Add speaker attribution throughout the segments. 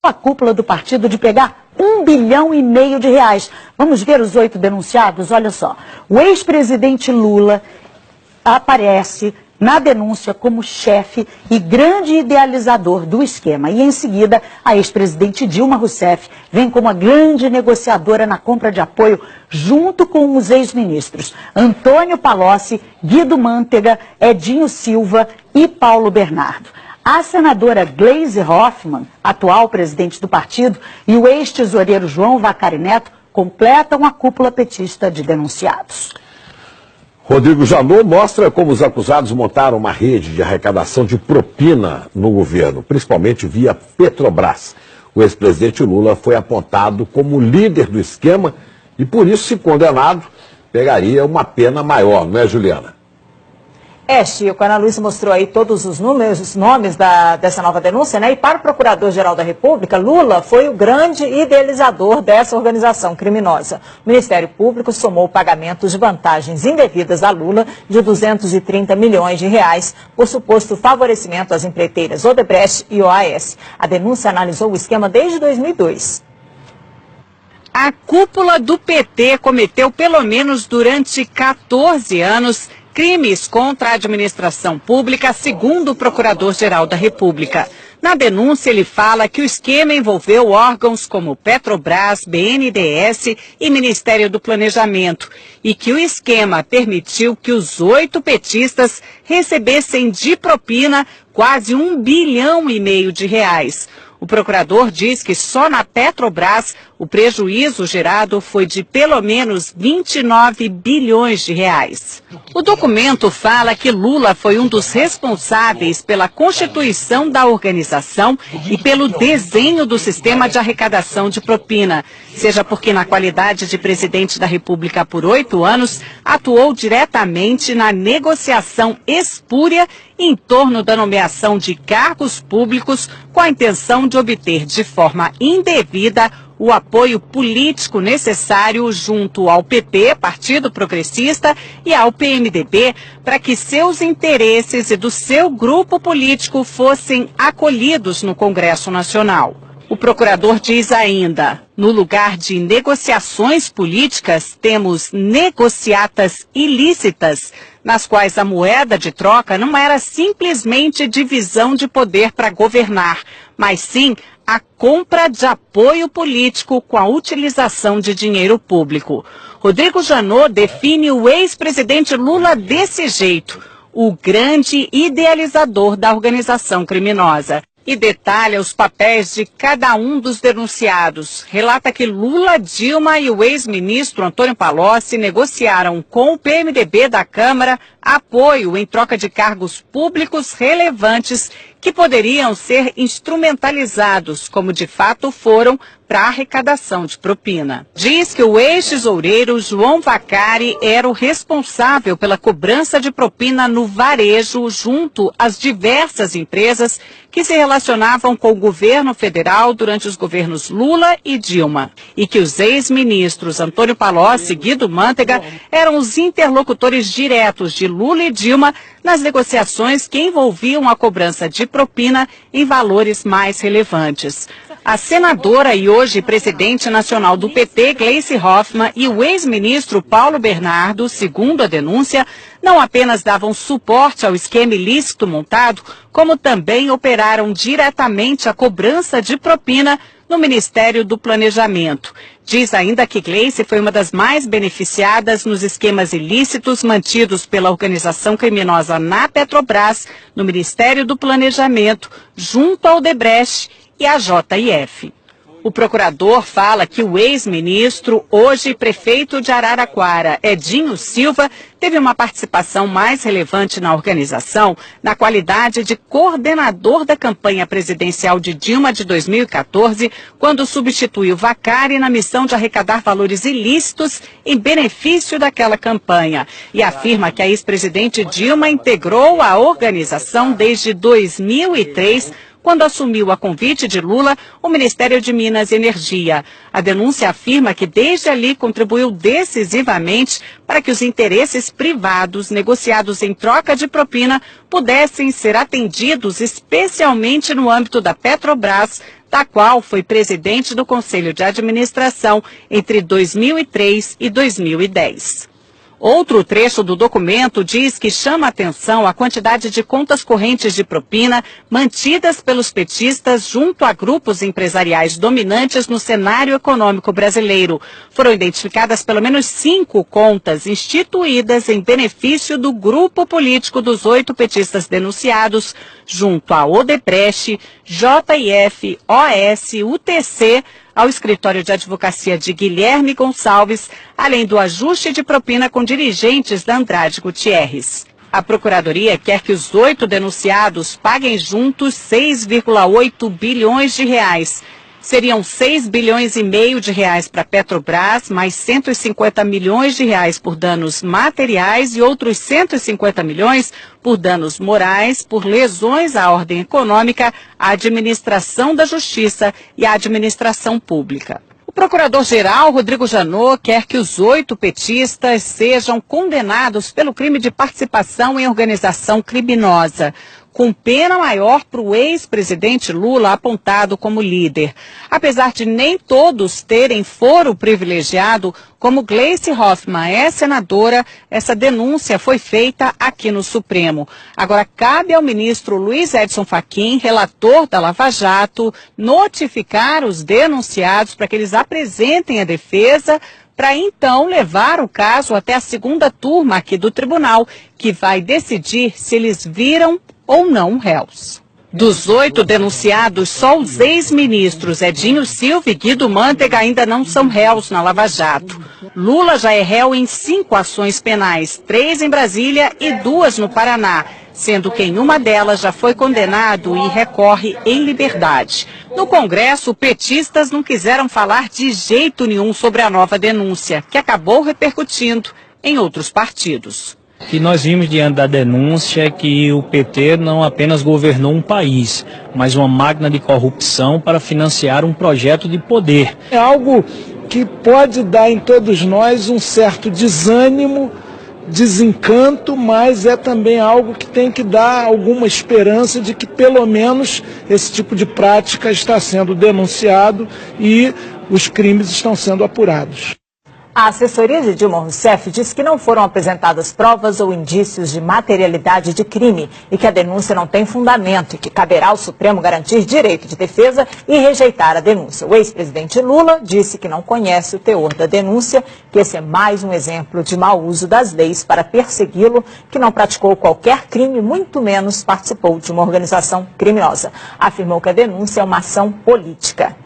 Speaker 1: a cúpula do partido de pegar R$1,5 bilhão. Vamos ver os 8 denunciados? Olha só, o ex-presidente Lula aparece na denúncia como chefe e grande idealizador do esquema. E em seguida, a ex-presidente Dilma Rousseff vem como a grande negociadora na compra de apoio junto com os ex-ministros Antônio Palocci, Guido Mantega, Edinho Silva e Paulo Bernardo. A senadora Gleisi Hoffmann, atual presidente do partido, e o ex-tesoureiro João Vacari Neto completam a cúpula petista de denunciados.
Speaker 2: Rodrigo Janot mostra como os acusados montaram uma rede de arrecadação de propina no governo, principalmente via Petrobras. O ex-presidente Lula foi apontado como líder do esquema e, por isso, se condenado, pegaria uma pena maior, não é, Juliana?
Speaker 3: Chico, a Ana Luísa mostrou aí todos os nomes dessa nova denúncia, né? E para o Procurador-Geral da República, Lula foi o grande idealizador dessa organização criminosa. O Ministério Público somou pagamentos de vantagens indevidas a Lula de R$230 milhões por suposto favorecimento às empreiteiras Odebrecht e OAS. A denúncia analisou o esquema desde 2002.
Speaker 4: A cúpula do PT cometeu, pelo menos durante 14 anos, crimes contra a administração pública, segundo o Procurador-Geral da República. Na denúncia, ele fala que o esquema envolveu órgãos como Petrobras, BNDES e Ministério do Planejamento e que o esquema permitiu que os 8 petistas recebessem de propina quase R$1,5 bilhão. O procurador diz que só na Petrobras o prejuízo gerado foi de pelo menos R$29 bilhões. O documento fala que Lula foi um dos responsáveis pela constituição da organização e pelo desenho do sistema de arrecadação de propina, seja porque na qualidade de presidente da República por 8 anos, atuou diretamente na negociação espúria em torno da nomeação de cargos públicos com a intenção de obter de forma indevida o apoio político necessário junto ao PP, Partido Progressista, e ao PMDB, para que seus interesses e do seu grupo político fossem acolhidos no Congresso Nacional. O procurador diz ainda, no lugar de negociações políticas, temos negociatas ilícitas, nas quais a moeda de troca não era simplesmente divisão de poder para governar, mas sim a compra de apoio político com a utilização de dinheiro público. Rodrigo Janot define o ex-presidente Lula desse jeito, o grande idealizador da organização criminosa. E detalha os papéis de cada um dos denunciados. Relata que Lula, Dilma e o ex-ministro Antônio Palocci negociaram com o PMDB da Câmara apoio em troca de cargos públicos relevantes que poderiam ser instrumentalizados, como de fato foram, para a arrecadação de propina. Diz que o ex-tesoureiro João Vacari era o responsável pela cobrança de propina no varejo junto às diversas empresas que se relacionavam com o governo federal durante os governos Lula e Dilma. E que os ex-ministros Antônio Palocci e Guido Mantega eram os interlocutores diretos de Lula e Dilma nas negociações que envolviam a cobrança de propina em valores mais relevantes. A senadora e hoje presidente nacional do PT, Gleisi Hoffmann, e o ex-ministro Paulo Bernardo, segundo a denúncia, não apenas davam suporte ao esquema ilícito montado, como também operaram diretamente a cobrança de propina no Ministério do Planejamento. Diz ainda que Gleisi foi uma das mais beneficiadas nos esquemas ilícitos mantidos pela organização criminosa na Petrobras, no Ministério do Planejamento, junto ao Odebrecht e a JF. O procurador fala que o ex-ministro, hoje prefeito de Araraquara, Edinho Silva, teve uma participação mais relevante na organização na qualidade de coordenador da campanha presidencial de Dilma de 2014, quando substituiu Vacari na missão de arrecadar valores ilícitos em benefício daquela campanha. E afirma que a ex-presidente Dilma integrou a organização desde 2003, quando assumiu a convite de Lula o Ministério de Minas e Energia. A denúncia afirma que desde ali contribuiu decisivamente para que os interesses privados negociados em troca de propina pudessem ser atendidos, especialmente no âmbito da Petrobras, da qual foi presidente do Conselho de Administração entre 2003 e 2010. Outro trecho do documento diz que chama atenção a quantidade de contas correntes de propina mantidas pelos petistas junto a grupos empresariais dominantes no cenário econômico brasileiro. Foram identificadas pelo menos 5 contas instituídas em benefício do grupo político dos 8 petistas denunciados, junto a Odebrecht, JIF, OS, UTC, ao escritório de advocacia de Guilherme Gonçalves, além do ajuste de propina com dirigentes da Andrade Gutierrez. A Procuradoria quer que os 8 denunciados paguem juntos 6,8 bilhões de reais. Seriam 6 bilhões e meio de reais para a Petrobras, mais 150 milhões de reais por danos materiais e outros 150 milhões por danos morais, por lesões à ordem econômica, à administração da justiça e à administração pública. O procurador-geral, Rodrigo Janot, quer que os 8 petistas sejam condenados pelo crime de participação em organização criminosa, com pena maior para o ex-presidente Lula apontado como líder. Apesar de nem todos terem foro privilegiado, como Gleice Hoffmann é senadora, essa denúncia foi feita aqui no Supremo. Agora, cabe ao ministro Luiz Edson Fachin, relator da Lava Jato, notificar os denunciados para que eles apresentem a defesa, para então levar o caso até a segunda turma aqui do tribunal, que vai decidir se eles viram ou não réus. Dos 8 denunciados, só os ex-ministros Edinho Silva e Guido Mantega ainda não são réus na Lava Jato. Lula já é réu em 5 ações penais, 3 em Brasília e 2 no Paraná, sendo que em uma delas já foi condenado e recorre em liberdade. No Congresso, petistas não quiseram falar de jeito nenhum sobre a nova denúncia, que acabou repercutindo em outros partidos.
Speaker 5: Que nós vimos diante da denúncia é que o PT não apenas governou um país, mas uma máquina de corrupção para financiar um projeto de poder.
Speaker 6: É algo que pode dar em todos nós um certo desânimo, desencanto, mas é também algo que tem que dar alguma esperança de que pelo menos esse tipo de prática está sendo denunciado e os crimes estão sendo apurados.
Speaker 3: A assessoria de Dilma Rousseff disse que não foram apresentadas provas ou indícios de materialidade de crime e que a denúncia não tem fundamento e que caberá ao Supremo garantir direito de defesa e rejeitar a denúncia. O ex-presidente Lula disse que não conhece o teor da denúncia, que esse é mais um exemplo de mau uso das leis para persegui-lo, que não praticou qualquer crime, muito menos participou de uma organização criminosa. Afirmou que a denúncia é uma ação política.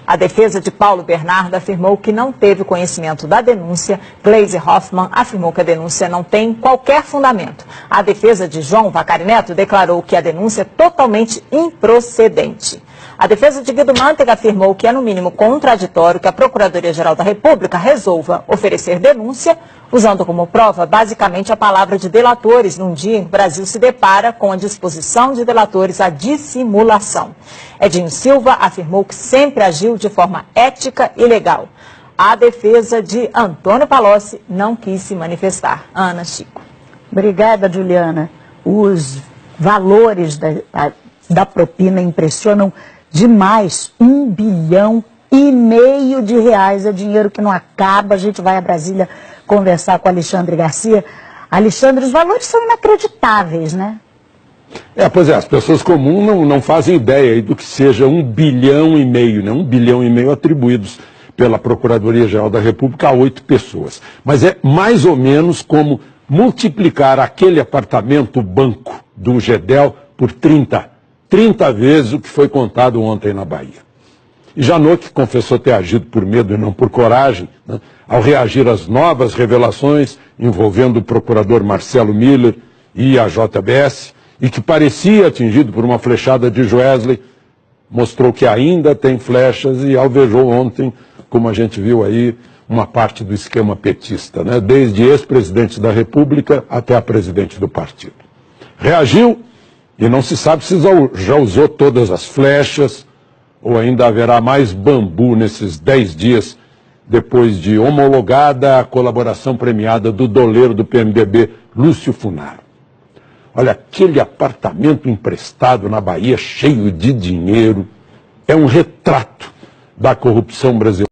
Speaker 3: A defesa de Paulo Bernardo afirmou que não teve conhecimento da denúncia. Gleice Hoffmann afirmou que a denúncia não tem qualquer fundamento. A defesa de João Vacari Neto declarou que a denúncia é totalmente improcedente. A defesa de Guido Mantega afirmou que é no mínimo contraditório que a Procuradoria-Geral da República resolva oferecer denúncia, usando como prova basicamente a palavra de delatores, num dia em que o Brasil se depara com a disposição de delatores à dissimulação. Edinho Silva afirmou que sempre agiu de forma ética e legal. A defesa de Antônio Palocci não quis se manifestar. Ana, Chico.
Speaker 1: Obrigada, Juliana. Os valores da propina impressionam demais. 1,5 bilhão de reais é dinheiro que não acaba. A gente vai a Brasília conversar com Alexandre Garcia. Alexandre, os valores são inacreditáveis, né?
Speaker 2: Pois é, as pessoas comuns não fazem ideia do que seja 1,5 bilhão, né? 1,5 bilhão atribuídos pela Procuradoria-Geral da República a 8 pessoas. Mas é mais ou menos como multiplicar aquele apartamento banco de um Gedel por 30 vezes o que foi contado ontem na Bahia. E Janot, que confessou ter agido por medo e não por coragem, né, ao reagir às novas revelações envolvendo o procurador Marcelo Miller e a JBS, e que parecia atingido por uma flechada de Joesley, mostrou que ainda tem flechas e alvejou ontem, como a gente viu aí, uma parte do esquema petista, né, desde ex-presidente da República até a presidente do partido. Reagiu
Speaker 7: E não se sabe se já usou todas as flechas ou ainda haverá mais bambu nesses 10 dias depois de homologada a colaboração premiada do doleiro do PMDB, Lúcio Funaro. Olha, aquele apartamento emprestado na Bahia cheio de dinheiro é um retrato da corrupção brasileira.